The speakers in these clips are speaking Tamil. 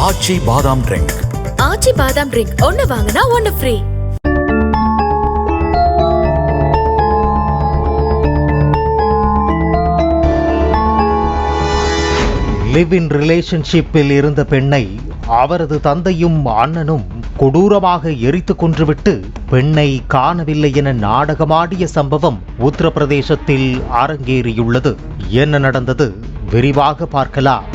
ஆச்சி பாதாம் ட்ரிங்க். ஆச்சி பாதாம் ட்ரிங்க் ஒன்னு வாங்கினா ஒன்னு ஃப்ரீ. லிவ் இன் ரிலேஷன்ஷிப்பில் இருந்த பெண்ணை அவரது தந்தையும் அண்ணனும் கொடூரமாக எரித்து கொன்றுவிட்டு பெண்ணை காணவில்லை என நாடகமாடிய சம்பவம் உத்தரப்பிரதேசத்தில் அரங்கேறியுள்ளது. என்ன நடந்தது விரிவாக பார்க்கலாம்.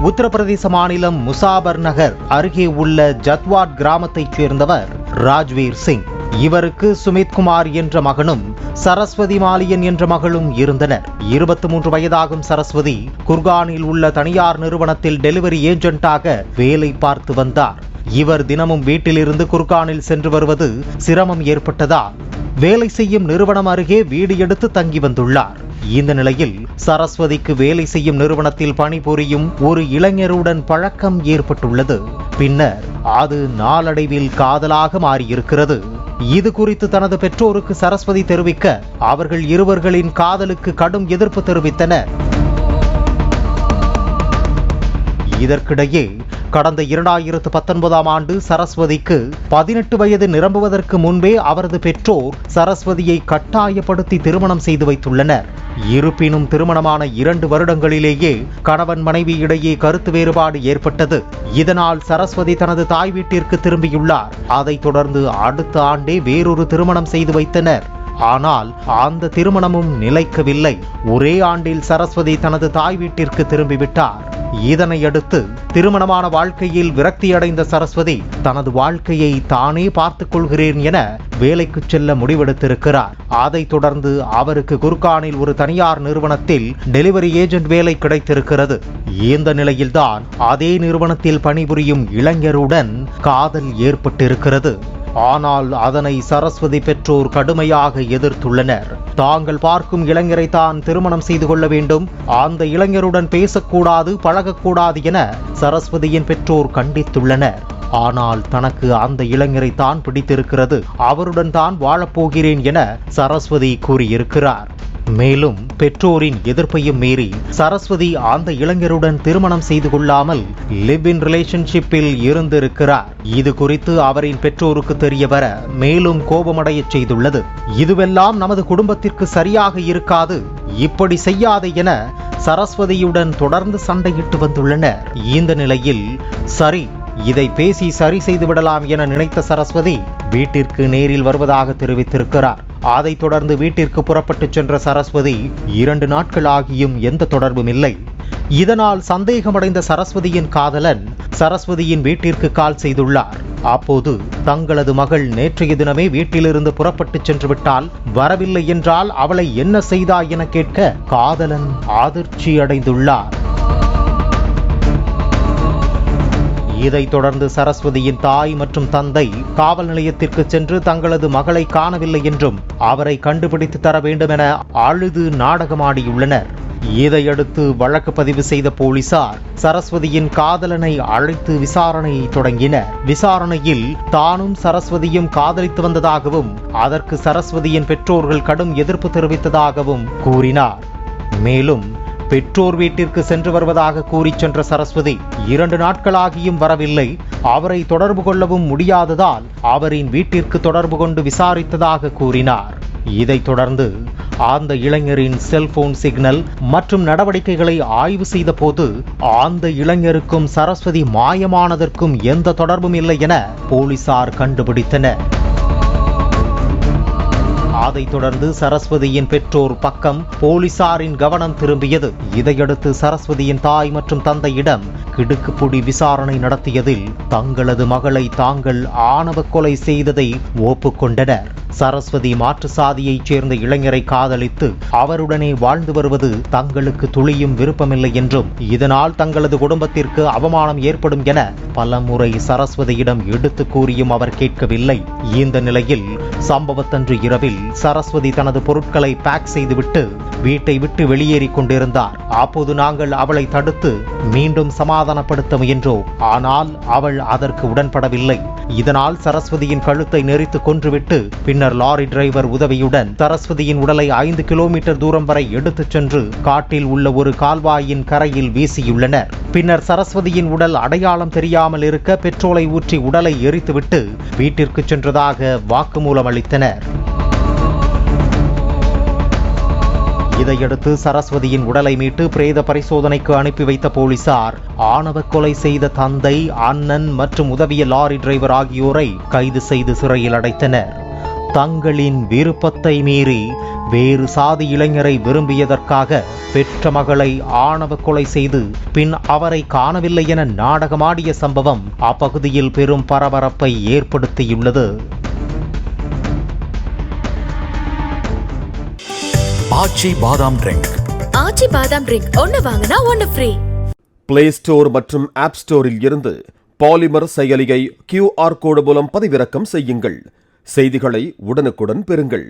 உத்தரப்பிரதேச மாநிலம் முசாபர் நகர் அருகே உள்ள ஜத்வாட் கிராமத்தைச் சேர்ந்தவர் ராஜ்வீர் சிங். இவருக்கு சுமித்குமார் என்ற மகனும் சரஸ்வதி மாலியன் என்ற மகளும் இருந்தனர். 23 வயதாகும் சரஸ்வதி குர்கானில் உள்ள தனியார் நிறுவனத்தில் டெலிவரி ஏஜென்ட்டாக வேலை பார்த்து வந்தார். இவர் தினமும் வீட்டிலிருந்து குர்கானில் சென்று வருவது சிரமம் ஏற்பட்டதால் வேலை செய்யும் நிறுவனம் அருகே வீடு எடுத்து தங்கி வந்துள்ளார். இந்த நிலையில் சரஸ்வதிக்கு வேலை செய்யும் நிறுவனத்தில் பணிபுரியும் ஒரு இளைஞருடன் பழக்கம் ஏற்பட்டுள்ளது. பின்னர் அது நாளடைவில் காதலாக மாறியிருக்கிறது. இது குறித்து தனது பெற்றோருக்கு சரஸ்வதி தெரிவிக்க அவர்கள் இருவர்களின் காதலுக்கு கடும் எதிர்ப்பு தெரிவித்தனர். இதற்கிடையே கடந்த 2019ஆம் ஆண்டு சரஸ்வதிக்கு 18 வயது நிரம்புவதற்கு முன்பே அவரது பெற்றோர் சரஸ்வதியை கட்டாயப்படுத்தி திருமணம் செய்து வைத்துள்ளனர். இருப்பினும் திருமணமான 2 வருடங்களிலேயே கணவன் மனைவி இடையே கருத்து வேறுபாடு ஏற்பட்டது. இதனால் சரஸ்வதி தனது தாய் வீட்டிற்கு திரும்பியுள்ளார். அதைத் தொடர்ந்து அடுத்த ஆண்டே வேறொரு திருமணம் செய்து வைத்தனர். ஆனால் அந்த திருமணமும் நிலைக்கவில்லை. ஒரே ஆண்டில் சரஸ்வதி தனது தாய் வீட்டிற்கு திரும்பிவிட்டார். இதனையடுத்து திருமணமான வாழ்க்கையில் விரக்தியடைந்த சரஸ்வதி தனது வாழ்க்கையை தானே பார்த்துக் கொள்கிறேன் என வேலைக்கு செல்ல முடிவெடுத்திருக்கிறார். அதைத் தொடர்ந்து அவருக்கு குர்கானில் ஒரு தனியார் நிறுவனத்தில் டெலிவரி ஏஜென்ட் வேலை கிடைத்திருக்கிறது. இந்த நிலையில்தான் அதே நிறுவனத்தில் பணிபுரியும் இளைஞருடன் காதல் ஏற்பட்டிருக்கிறது. ஆனால் அதனை சரஸ்வதி பெற்றோர் கடுமையாக எதிர்த்துள்ளனர். தாங்கள் பார்க்கும் இளைஞரை தான் திருமணம் செய்து கொள்ள வேண்டும், அந்த இளைஞருடன் பேசக்கூடாது, பழகக்கூடாது என சரஸ்வதியின் பெற்றோர் கண்டித்துள்ளனர். ஆனால் தனக்கு அந்த இளைஞரை தான் பிடித்திருக்கிறது, அவருடன் தான் வாழப்போகிறேன் என சரஸ்வதி கூறியிருக்கிறார். மேலும் பெற்றோரின் எதிர்ப்பையும் மீறி சரஸ்வதி அந்த இளைஞருடன் திருமணம் செய்து கொள்ளாமல் லிவ் இன் ரிலேஷன்ஷிப்பில் இருந்திருக்கிறார். இது குறித்து அவரின் பெற்றோருக்கு தெரிய வர மேலும் கோபமடைய செய்துள்ளது. இதுவெல்லாம் நமது குடும்பத்திற்கு சரியாக இருக்காது, இப்படி செய்யாதே என சரஸ்வதியுடன் தொடர்ந்து சண்டையிட்டு வந்துள்ளனர். இந்த நிலையில் சரி, இதை பேசி சரி செய்து விடலாம் என நினைத்த சரஸ்வதி வீட்டிற்கு நேரில் வருவதாக தெரிவித்திருக்கிறார். அதைத் தொடர்ந்து வீட்டிற்கு புறப்பட்டு சென்ற சரஸ்வதி 2 நாட்கள் ஆகியும் எந்த தொடர்பும் இல்லை. இதனால் சந்தேகமடைந்த சரஸ்வதியின் காதலன் சரஸ்வதியின் வீட்டிற்கு கால் செய்துள்ளார். அப்போது தங்களது மகள் நேற்றைய தினமே வீட்டிலிருந்து புறப்பட்டு சென்று விட்டால், வரவில்லை என்றால் அவளை என்ன செய்தாய் என கேட்க காதலன் அதிர்ச்சி அடைந்துள்ளார். இதைத் தொடர்ந்து சரஸ்வதியின் தாய் மற்றும் தந்தை காவல் நிலையத்திற்கு சென்று தங்களது மகளை காணவில்லை என்றும் அவரை கண்டுபிடித்து தர வேண்டும் என அழுது நாடகமாடியுள்ளனர். இதையடுத்து வழக்கு பதிவு செய்த போலீசார் சரஸ்வதியின் காதலனை அழைத்து விசாரணை தொடங்கினர். விசாரணையில் தானும் சரஸ்வதியும் காதலித்து வந்ததாகவும் அதற்கு சரஸ்வதியின் பெற்றோர்கள் கடும் எதிர்ப்பு தெரிவித்ததாகவும் கூறினார். மேலும் பெற்றோர் வீட்டிற்கு சென்று வருவதாக கூறி சென்ற சரஸ்வதி 2 நாட்களாகியும் வரவில்லை, அவரை தொடர்பு கொள்ளவும் முடியாததால் அவரின் வீட்டிற்கு தொடர்பு கொண்டு விசாரித்ததாக கூறினார். இதைத் தொடர்ந்து அந்த இளைஞரின் செல்போன் சிக்னல் மற்றும் நடவடிக்கைகளை ஆய்வு செய்த போது அந்த இளைஞருக்கும் சரஸ்வதி மாயமானதற்கும் எந்த தொடர்பும் இல்லை என போலீசார் கண்டுபிடித்தனர். அதைத் தொடர்ந்து சரஸ்வதியின் பெற்றோர் பக்கம் போலீசாரின் கவனம் திரும்பியது. இதையடுத்து சரஸ்வதியின் தாய் மற்றும் தந்தையிடம் கிடுக்குப்புடி விசாரணை நடத்தியதில் தங்களது மகளை தாங்கள் ஆணவ கொலை செய்ததை ஒப்புக்கொண்டனர். சரஸ்வதி மாற்று சாதியைச் சேர்ந்த இளைஞரை காதலித்து அவருடனே வாழ்ந்து வருவது தங்களுக்கு துளியும் விருப்பமில்லை என்றும் இதனால் தங்களது குடும்பத்திற்கு அவமானம் ஏற்படும் என பலமுறை சரஸ்வதியிடம் எடுத்து கூறியும் அவர் கேட்கவில்லை. இந்த நிலையில் சம்பவத்தன்று இரவில் சரஸ்வதி தனது பொருட்களை பேக் செய்துவிட்டு வீட்டை விட்டு வெளியேறிக் கொண்டிருந்தார். அப்போது நாங்கள் அவளை தடுத்து மீண்டும் சமாதானப்படுத்த முயன்றோம். ஆனால் அவள் அதற்கு உடன்படவில்லை. இதனால் சரஸ்வதியின் கழுத்தை நெரித்து கொன்றுவிட்டு பின்னர் லாரி டிரைவர் உதவியுடன் சரஸ்வதியின் உடலை 5 கிலோமீட்டர் தூரம் வரை எடுத்துச் சென்று காட்டில் உள்ள ஒரு கால்வாயின் கரையில் வீசியுள்ளனர். பின்னர் சரஸ்வதியின் உடல் அடையாளம் தெரியாமல் இருக்க பெட்ரோலை ஊற்றி உடலை எரித்துவிட்டு வீட்டிற்கு சென்றதாக வாக்குமூலம் அளித்தனர். இதையடுத்து சரஸ்வதியின் உடலை மீட்டு பிரேத பரிசோதனைக்கு அனுப்பி வைத்த போலீசார் ஆணவ கொலை செய்த தந்தை, அண்ணன் மற்றும் உதவிய லாரி டிரைவர் ஆகியோரை கைது செய்து சிறையில் அடைத்தனர். தங்களின் விருப்பத்தை மீறி வேறு சாதி இளைஞரை விரும்பியதற்காக பெற்ற மகளை ஆணவ கொலை செய்து பின் அவரை காணவில்லை என நாடகமாடிய சம்பவம் அப்பகுதியில் பெரும் பரபரப்பை ஏற்படுத்தியுள்ளது. ஆச்சி பாதாம் ட்ரிங்க். ஆச்சி பாதாம் ட்ரிங்க் ஒன்னு வாங்கினா ஒன்னு ஃப்ரீ. பிளே ஸ்டோர் மற்றும் ஆப் ஸ்டோரில் இருந்து பாலிமர் செயலியை QR கோடு மூலம் பதிவிறக்கம் செய்யுங்கள். செய்திகளை உடனுக்குடன் பெறுங்கள்.